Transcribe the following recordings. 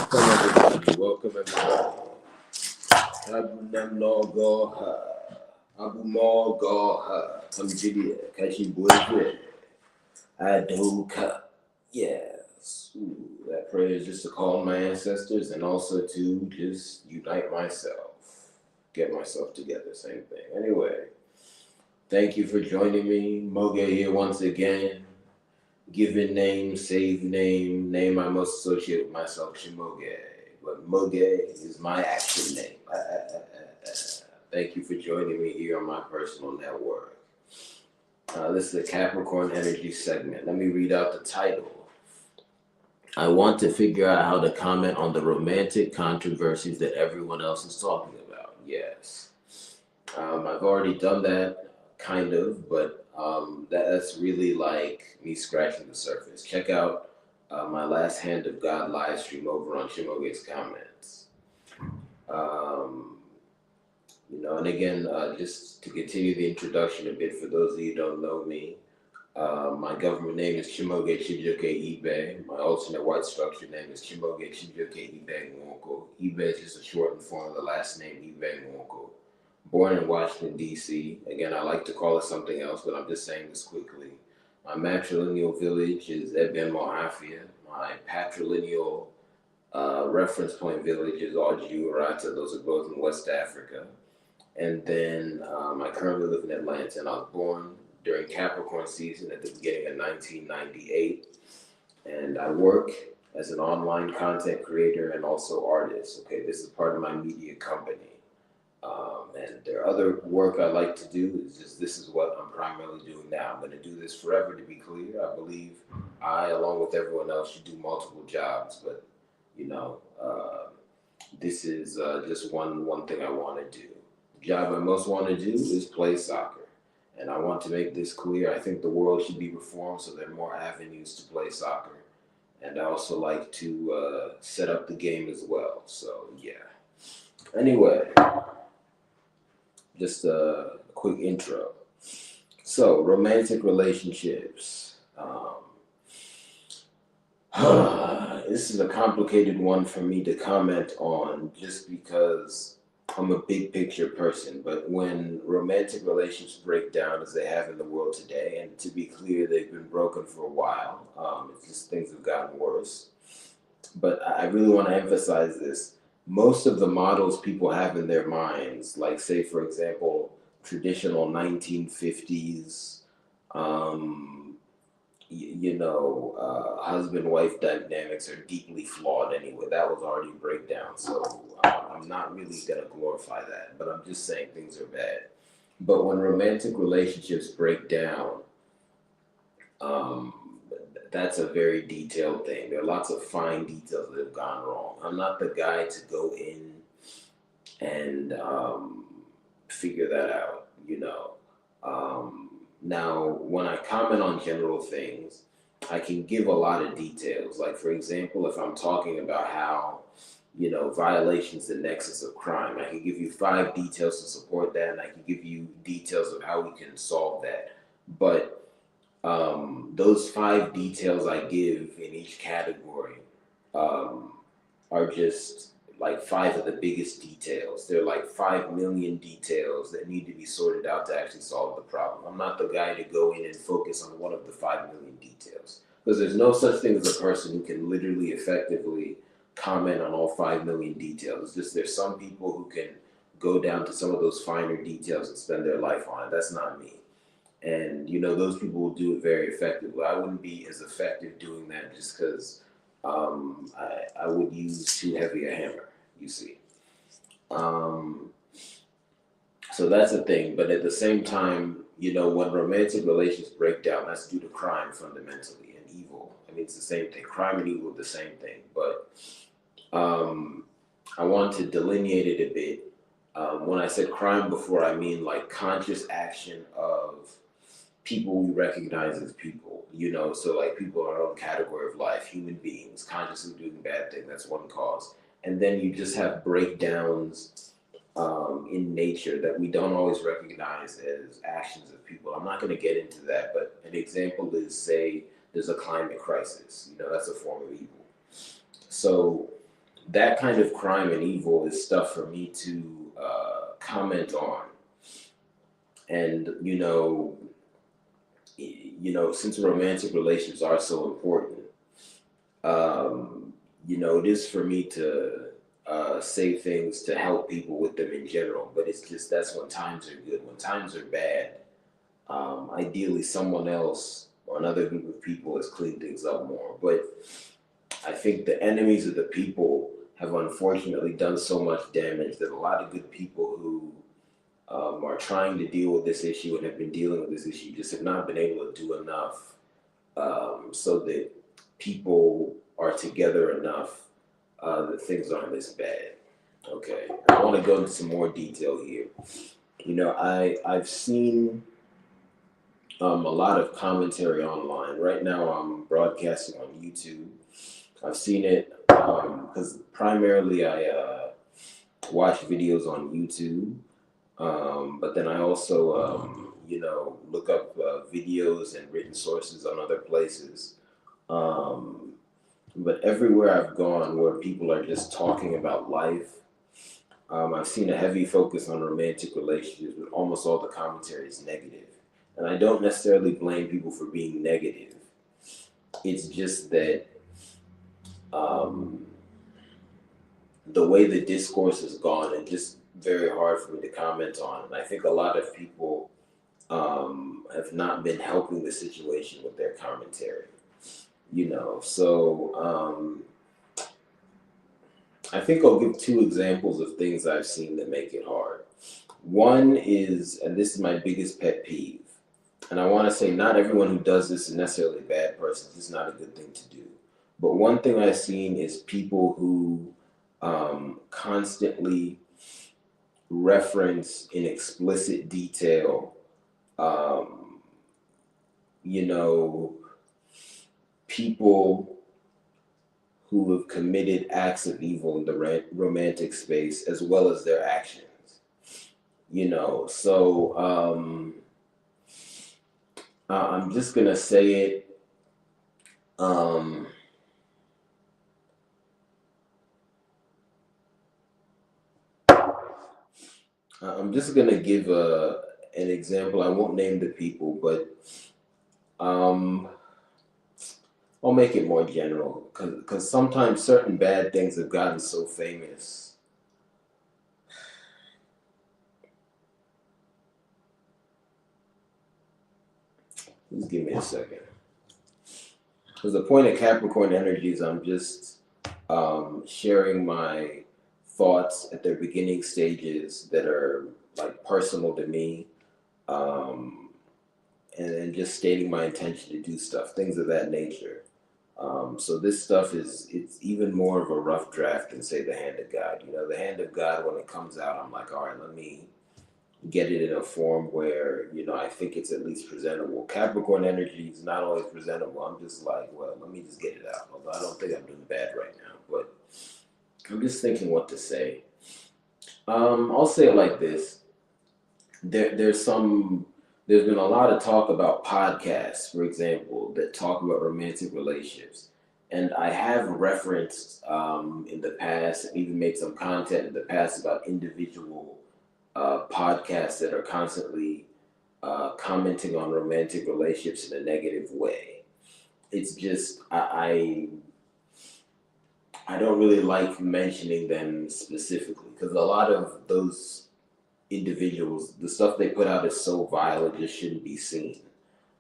Welcome everybody. Welcome everybody. Abu Goha. Abu Mo Goha. Amjidia. Kashi Bweze. Adoka. Yes. Ooh, that prayer is just to call my ancestors and also to just unite myself. Get myself together. Same thing. Anyway, thank you for joining me. Moge here once again. Given name, save name, name I must associate with myself, Shimoge. But Moge is my actual name. Thank you for joining me here on my personal network. This is the Capricorn Energy segment. Let me read out the title. I want to figure out how to comment on the romantic controversies that everyone else is talking about. Yes. I've already done that, kind of, but that's really like me scratching the surface. Check out my last Hand of God live stream over on Shimoge's comments. Um, and again, just to continue the introduction a bit, for those of you who don't know me, my government name is Chimoge Chijoke Ibe. My alternate white structure name is Chimoge Chijoke Ibe Nwoko. Ibe is just a shortened form of the last name Ibe Nwoko. Born in Washington, D.C. Again, I like to call it something else, but I'm just saying this quickly. My matrilineal village is Eben Mohafia. My patrilineal reference point village is Algiurata. Those are both in West Africa. And then I currently live in Atlanta, and I was born during Capricorn season at the beginning of 1998. And I work as an online content creator and also artist. Okay, this is part of my media company. And there are other work I like to do. It's just this is what I'm primarily doing now. I'm going to do this forever, to be clear. I believe I, along with everyone else, should do multiple jobs. But, this is just one thing I want to do. The job I most want to do is play soccer. And I want to make this clear. I think the world should be reformed so there are more avenues to play soccer. And I also like to set up the game as well. So, yeah. Anyway, just a quick intro. So, romantic relationships. This is a complicated one for me to comment on just because I'm a big picture person. But when romantic relationships break down as they have in the world today, and to be clear, they've been broken for a while, it's just things have gotten worse. But I really want to emphasize this. Most of the models people have in their minds, like say, for example, traditional 1950s, husband-wife dynamics are deeply flawed anyway. That was already a breakdown. So I'm not really going to glorify that, but I'm just saying things are bad. But when romantic relationships break down, that's a very detailed thing. There are lots of fine details that have gone wrong. I'm not the guy to go in and figure that out, Now, when I comment on general things, I can give a lot of details. Like, for example, if I'm talking about how, violations the nexus of crime, I can give you 5 details to support that, and I can give you details of how we can solve that. But those 5 details I give in each category are just like 5 of the biggest details. They're like 5 million details that need to be sorted out to actually solve the problem. I'm not the guy to go in and focus on one of the 5 million details, because there's no such thing as a person who can literally effectively comment on all 5 million details. It's just there's some people who can go down to some of those finer details and spend their life on it. That's not me. And those people will do it very effectively. I wouldn't be as effective doing that just because I would use too heavy a hammer, you see. So that's the thing. But at the same time, when romantic relations break down, that's due to crime fundamentally and evil. I mean, it's the same thing. Crime and evil are the same thing. But I want to delineate it a bit. When I said crime before, I mean like conscious action of people we recognize as people, so like people in our own category of life, human beings, consciously doing bad things, that's one cause. And then you just have breakdowns in nature that we don't always recognize as actions of people. I'm not going to get into that, but an example is, say, there's a climate crisis, that's a form of evil. So that kind of crime and evil is stuff for me to comment on. And since romantic relationships are so important, it is for me to say things to help people with them in general. But it's just that's when times are good. When times are bad, ideally someone else or another group of people has cleaned things up more. But I think the enemies of the people have unfortunately done so much damage that a lot of good people who are trying to deal with this issue and have been dealing with this issue just have not been able to do enough so that people are together enough that things aren't this bad. Okay, I want to go into some more detail here. I've seen a lot of commentary online. Right now, I'm broadcasting on YouTube. I've seen it because primarily I watch videos on YouTube, but then I also, look up videos and written sources on other places. But everywhere I've gone where people are just talking about life, I've seen a heavy focus on romantic relationships, but almost all the commentary is negative. And I don't necessarily blame people for being negative. It's just that the way the discourse has gone, it's just very hard for me to comment on. And I think a lot of people have not been helping the situation with their commentary. So I think I'll give two examples of things I've seen that make it hard. One is, and this is my biggest pet peeve, and I want to say not everyone who does this is necessarily a bad person. It's just not a good thing to do. But one thing I've seen is people who constantly reference in explicit detail, people who have committed acts of evil in the romantic space as well as their actions. So I'm just gonna say it. I'm just gonna give an example. I won't name the people, but I'll make it more general because sometimes certain bad things have gotten so famous. Just give me a second. Because the point of Capricorn energy is I'm just sharing my thoughts at their beginning stages that are like personal to me, and then just stating my intention to do stuff, things of that nature. So this stuff it's even more of a rough draft than say the hand of God. The hand of God, when it comes out, I'm like, all right, let me get it in a form where, I think it's at least presentable. Capricorn energy is not always presentable. I'm just like, well, let me just get it out. Although I don't think I'm doing bad right now, but I'm just thinking what to say. I'll say it like this. There's been a lot of talk about podcasts, for example, that talk about romantic relationships. And I have referenced in the past, and even made some content in the past about individual podcasts that are constantly commenting on romantic relationships in a negative way. It's just, I don't really like mentioning them specifically because a lot of those individuals, the stuff they put out is so vile it just shouldn't be seen.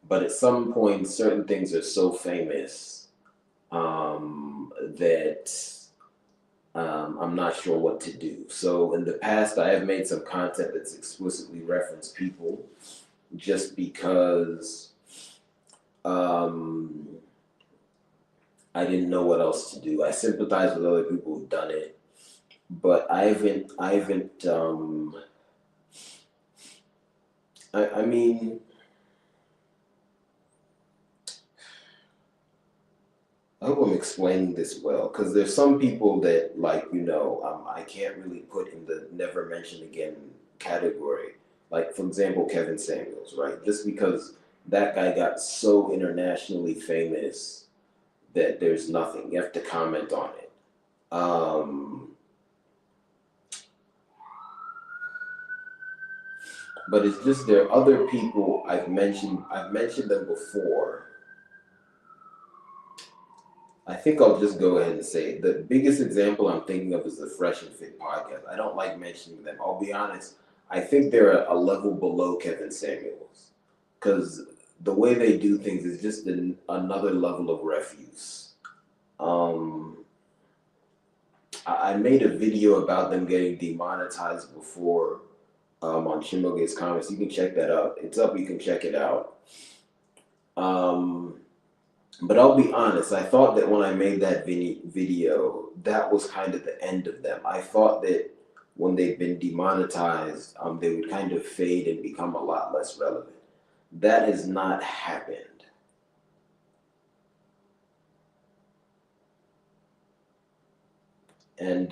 But at some point, certain things are so famous that I'm not sure what to do. So in the past, I have made some content that's explicitly referenced people just because I didn't know what else to do. I sympathize with other people who've done it, but I haven't I mean, I hope I'm explaining this well, because there's some people that, I can't really put in the never mention again category. Like, for example, Kevin Samuels, right? Just because that guy got so internationally famous that there's nothing. You have to comment on it. Um, but it's just there are other people I've mentioned. I've mentioned them before. I think I'll just go ahead and say it. The biggest example I'm thinking of is the Fresh and Fit podcast. I don't like mentioning them. I'll be honest. I think they're a level below Kevin Samuels because the way they do things is just another level of refuse. Um, I made a video about them getting demonetized before on Shimoge's comments. You can check that out. It's up. You can check it out. But I'll be honest. I thought that when I made that video, that was kind of the end of them. I thought that when they've been demonetized, they would kind of fade and become a lot less relevant. That has not happened. And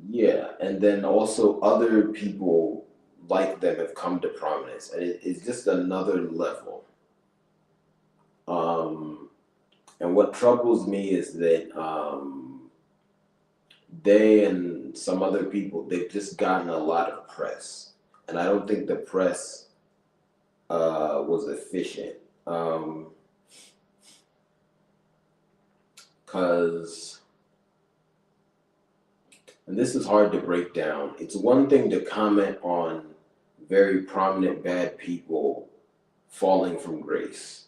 yeah, and then also other people like them have come to prominence, and it's just another level. Um, and what troubles me is that they and some other people, they've just gotten a lot of press, and I don't think the press was efficient. Because, and this is hard to break down, it's one thing to comment on very prominent bad people falling from grace,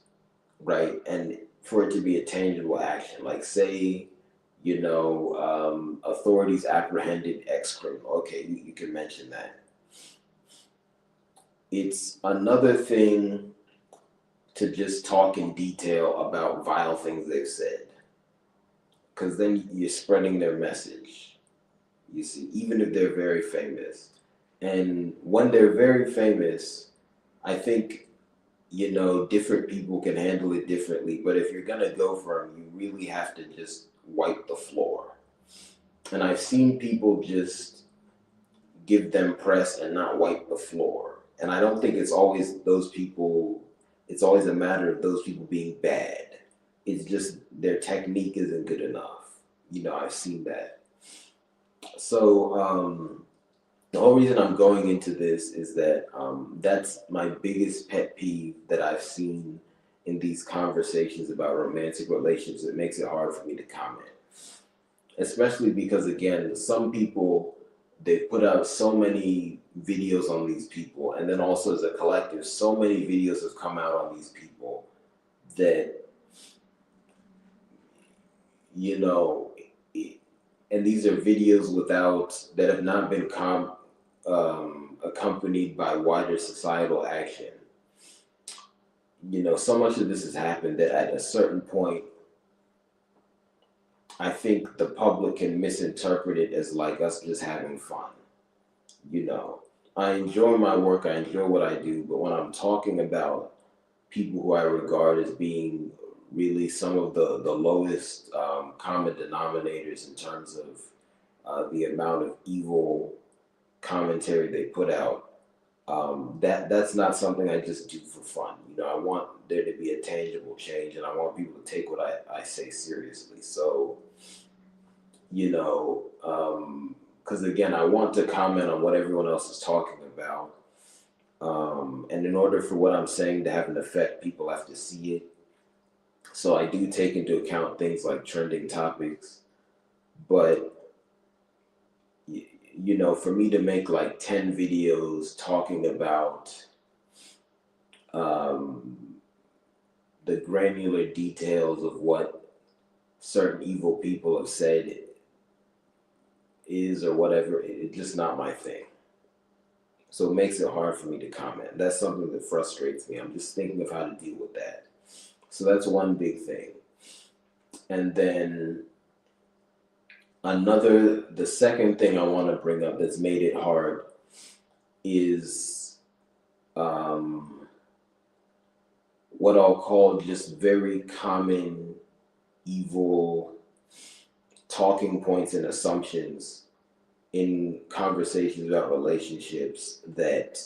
right? And for it to be a tangible action, like say, authorities apprehended X criminal. Okay, you can mention that. It's another thing to just talk in detail about vile things they've said, because then you're spreading their message. You see, even if they're very famous. And when they're very famous, I think, different people can handle it differently. But if you're going to go for them, you really have to just wipe the floor. And I've seen people just give them press and not wipe the floor. And I don't think it's always those people, it's always a matter of those people being bad. It's just their technique isn't good enough. I've seen that. So, the whole reason I'm going into this is that that's my biggest pet peeve that I've seen in these conversations about romantic relationships. It makes it hard for me to comment, especially because, again, some people, they put out so many videos on these people, and then also as a collective, so many videos have come out on these people that, and these are videos that have not been accompanied by wider societal action. So much of this has happened that at a certain point, I think the public can misinterpret it as like us just having fun. I enjoy my work, I enjoy what I do, but when I'm talking about people who I regard as being really some of the lowest common denominators in terms of the amount of evil commentary they put out, that's not something I just do for fun. I want there to be a tangible change, and I want people to take what I say seriously. So, because again, I want to comment on what everyone else is talking about. And in order for what I'm saying to have an effect, people have to see it. So I do take into account things like trending topics, but for me to make like 10 videos talking about the granular details of what certain evil people have said is or whatever, it's just not my thing. So it makes it hard for me to comment. That's something that frustrates me. I'm just thinking of how to deal with that. So that's one big thing. And then the second thing I want to bring up that's made it hard is what I'll call just very common evil talking points and assumptions in conversations about relationships that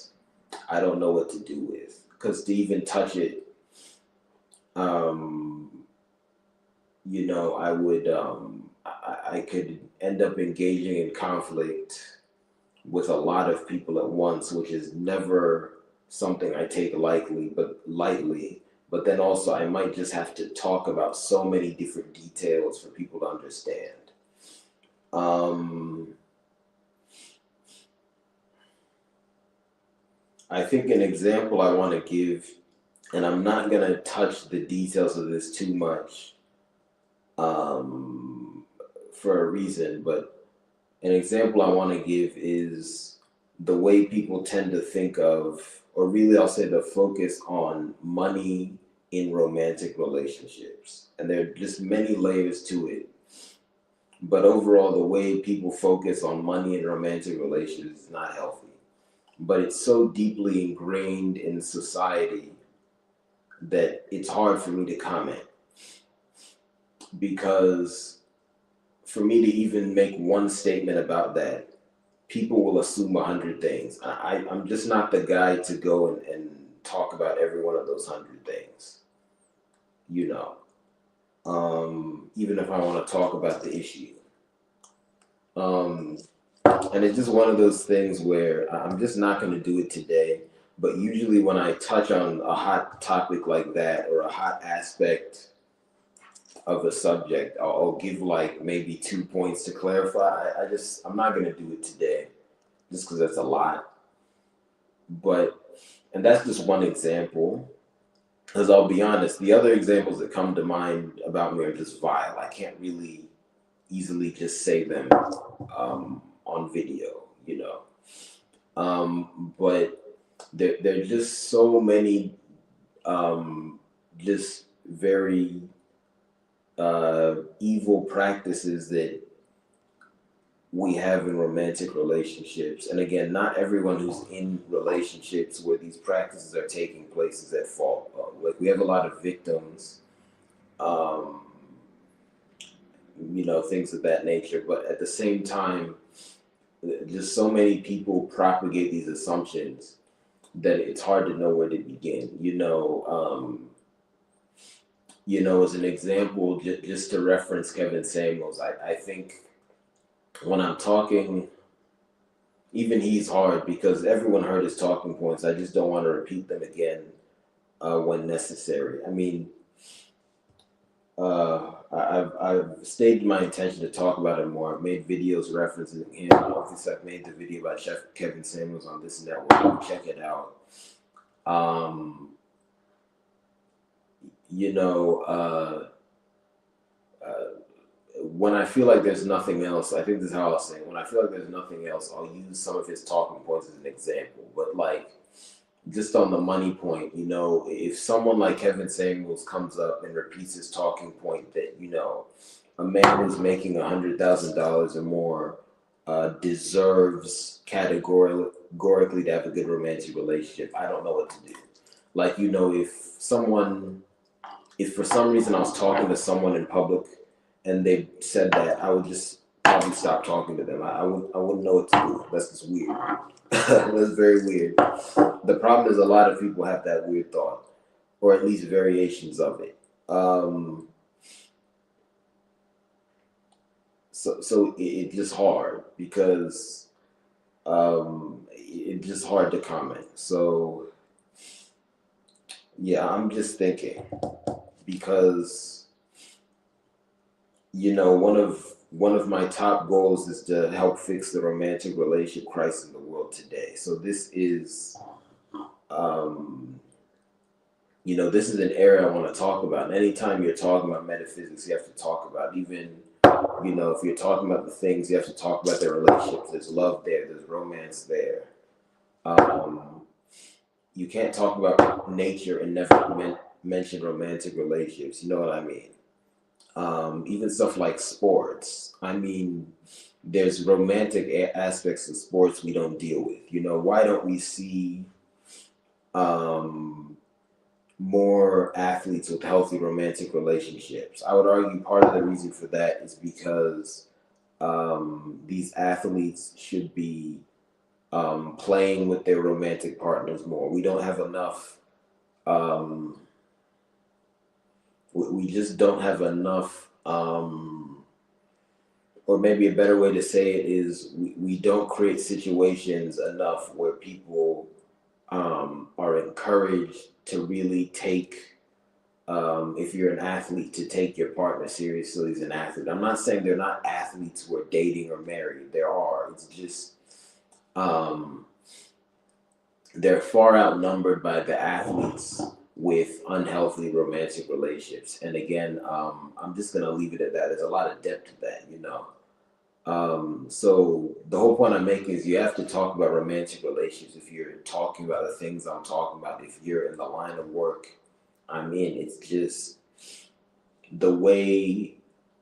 I don't know what to do with. Because to even touch it, um, I would, I could end up engaging in conflict with a lot of people at once, which is never something I take lightly. But then also, I might just have to talk about so many different details for people to understand. Um, I think an example I want to give, and I'm not going to touch the details of this too much um, for a reason, but an example I want to give is the way people tend to think of, or really I'll say the focus on money in romantic relationships. And there are just many layers to it. But overall, the way people focus on money in romantic relationships is not healthy. But it's so deeply ingrained in society that it's hard for me to comment, because for me to even make one statement about that, people will assume 100 things. I'm just not the guy to go and talk about every one of those 100 things, you know, even if I want to talk about the issue. Um, and it's just one of those things where I'm just not going to do it today. But usually, when I touch on a hot topic like that or a hot aspect of a subject, I'll give like maybe 2 points to clarify. I'm not going to do it today just because that's a lot. But, and that's just one example. Because I'll be honest, the other examples that come to mind about me are just vile. I can't really easily just say them on video. But there are just so many just very evil practices that we have in romantic relationships. And again, not everyone who's in relationships where these practices are taking place is at fault. Like, we have a lot of victims, um, things of that nature. But at the same time, just so many people propagate these assumptions that it's hard to know where to begin. As an example, just to reference Kevin Samuels, I think when I'm talking, even he's hard because everyone heard his talking points. I just don't want to repeat them again when necessary. I mean, I've stated my intention to talk about him more. I've made videos referencing him. Obviously, I've made the video about Chef Kevin Samuels on this network. Check it out. You know, when I feel like there's nothing else, I think this is how I'll say it. When I feel like there's nothing else, I'll use some of his talking points as an example. But like, just on the money point, if someone like Kevin Samuels comes up and repeats his talking point that, a man who's making $100,000 or more deserves categorically to have a good romantic relationship, I don't know what to do. Like, if for some reason I was talking to someone in public and they said that, I would just probably stop talking to them. I wouldn't know what to do. That's just weird. That's very weird. The problem is a lot of people have that weird thought, or at least variations of it. So it's just hard because it's just hard to comment. So yeah, I'm just thinking, because one of my top goals is to help fix the romantic relationship crisis in the world today. So this is this is an area I want to talk about. And anytime you're talking about metaphysics, you have to talk about, even if you're talking about the things, you have to talk about their relationships. There's love there, there's romance there. You can't talk about nature and never mention romantic relationships. You know what I mean? Even stuff like sports. I mean, there's romantic aspects of sports we don't deal with. Why don't we see more athletes with healthy romantic relationships? I would argue part of the reason for that is because these athletes should be playing with their romantic partners more. We don't have enough we just don't have enough, or maybe a better way to say it is we don't create situations enough where people are encouraged to really take, if you're an athlete, to take your partner seriously as an athlete. I'm not saying they're not athletes who are dating or married. There are. It's just um, they're far outnumbered by the athletes with unhealthy romantic relationships. And again, I'm just gonna leave it at that. There's a lot of depth to that, you know. So the whole point I'm making is you have to talk about romantic relationships if you're talking about the things I'm talking about. If you're in the line of work I'm in, it's just the way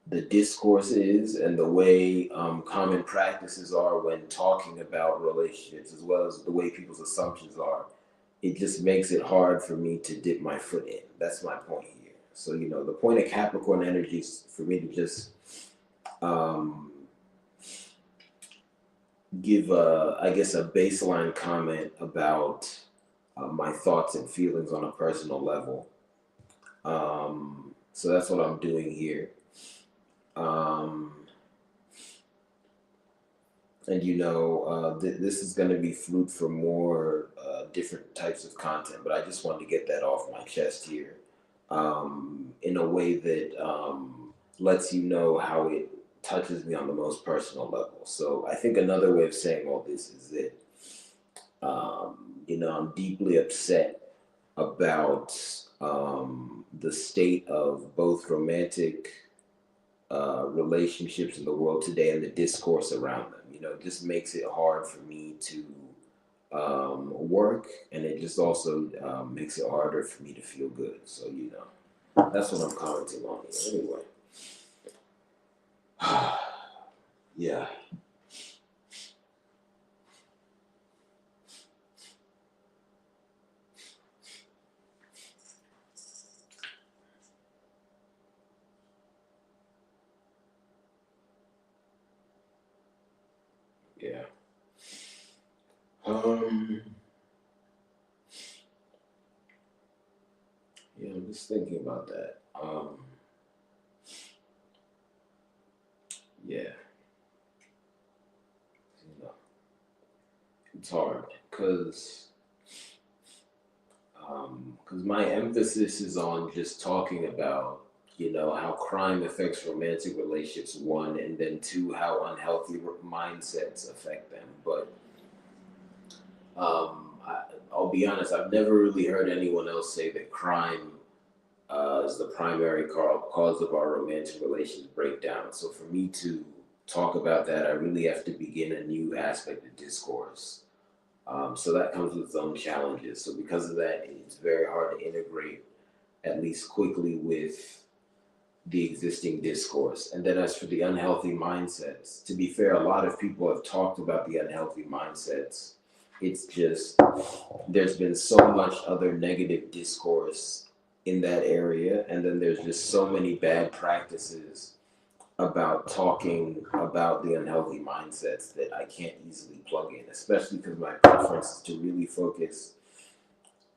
the discourse is and the way common practices are when talking about relationships, as well as the way people's assumptions are. It just makes it hard for me to dip my foot in. That's my point here. So, you know, the point of Capricorn energy is for me to just um, give I guess a baseline comment about my thoughts and feelings on a personal level. So that's what I'm doing here. Um, and you know, this is going to be food for more different types of content, but I just wanted to get that off my chest here in a way that lets you know how it touches me on the most personal level. So I think another way of saying all this is that you know, I'm deeply upset about the state of both romantic relationships in the world today and the discourse around them. You know, it just makes it hard for me to work, and it just also makes it harder for me to feel good. So, you know, that's what I'm commenting on here. Anyway, yeah. Yeah. Um, yeah, I'm just thinking about that. Yeah, you know, it's hard because my emphasis is on just talking about, you know, how crime affects romantic relationships, one, and then two, how unhealthy mindsets affect them. But I'll be honest, I've never really heard anyone else say that crime is the primary cause of our romantic relations breakdown. So for me to talk about that, I really have to begin a new aspect of discourse. So that comes with its own challenges. So because of that, it's very hard to integrate, at least quickly, with the existing discourse. And then as for the unhealthy mindsets, to be fair, a lot of people have talked about the unhealthy mindsets. It's just there's been so much other negative discourse in that area, and then there's just so many bad practices about talking about the unhealthy mindsets that I can't easily plug in, especially because my preference is to really focus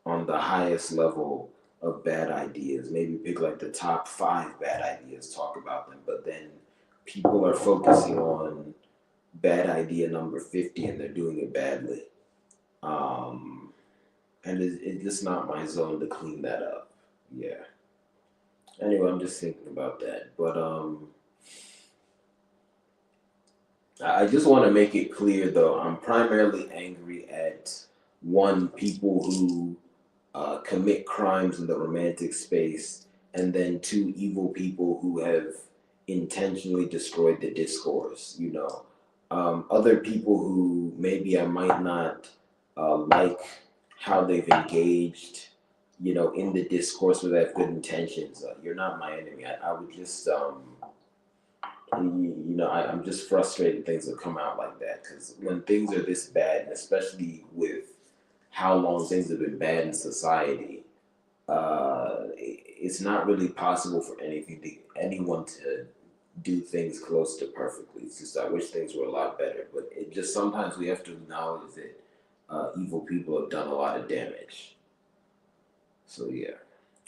on the highest level of bad ideas. Maybe pick like the top 5 bad ideas, talk about them, but then people are focusing on bad idea number 50 and they're doing it badly. Um, and it's just not my zone to clean that up. Yeah. Anyway, I'm just thinking about that. But I just want to make it clear, though, I'm primarily angry at one, people who commit crimes in the romantic space, and then two, evil people who have intentionally destroyed the discourse. You know, other people who maybe I might not like how they've engaged, you know, in the discourse with that good intentions. You're not my enemy. I would just you know, I'm just frustrated things have come out like that, because when things are this bad, and especially with how long things have been bad in society, it's not really possible for anyone to do things close to perfectly. It's just I wish things were a lot better, but it just sometimes we have to acknowledge that evil people have done a lot of damage. So yeah,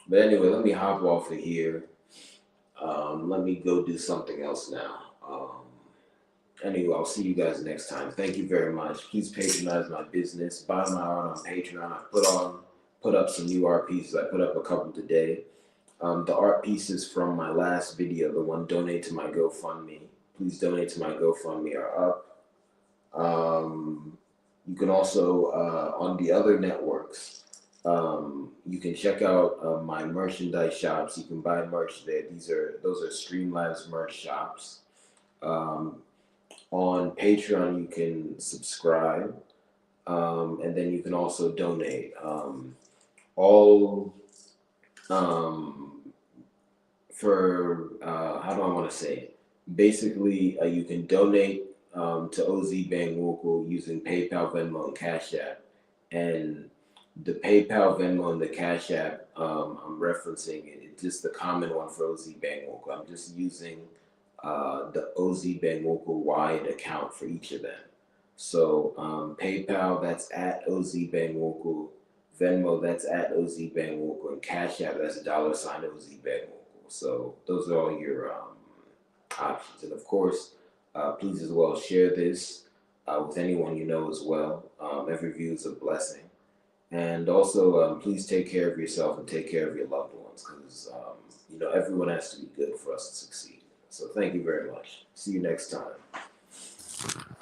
But anyway, let me hop off of here. Let me go do something else now. Anyway, I'll see you guys next time. Thank you very much. Please patronize my business. Buy my art on Patreon. Put up some new art pieces. I put up a couple today. The art pieces from my last video, the one donate to my GoFundMe. Please donate to my GoFundMe are up. You can also on the other networks. You can check out my merchandise shops. You can buy merch there. Those are Streamlabs merch shops. On Patreon, you can subscribe, and then you can also donate. All for how do I want to say it? Basically, you can donate to OZ Bangwoko using PayPal, Venmo, and Cash App. And the PayPal, Venmo, and the Cash App I'm referencing it's just the common one for OZ Bangwoko. I'm just using the OZ Bangwoko wide account for each of them. So PayPal, that's at OZ Bangwoko. Venmo, that's at OZ Bangwoko. And Cash App, that's $OZ Bangwoko. So those are all your options. And of course, please as well share this with anyone you know as well. Every view is a blessing. And also, please take care of yourself and take care of your loved ones because, everyone has to be good for us to succeed. So thank you very much. See you next time.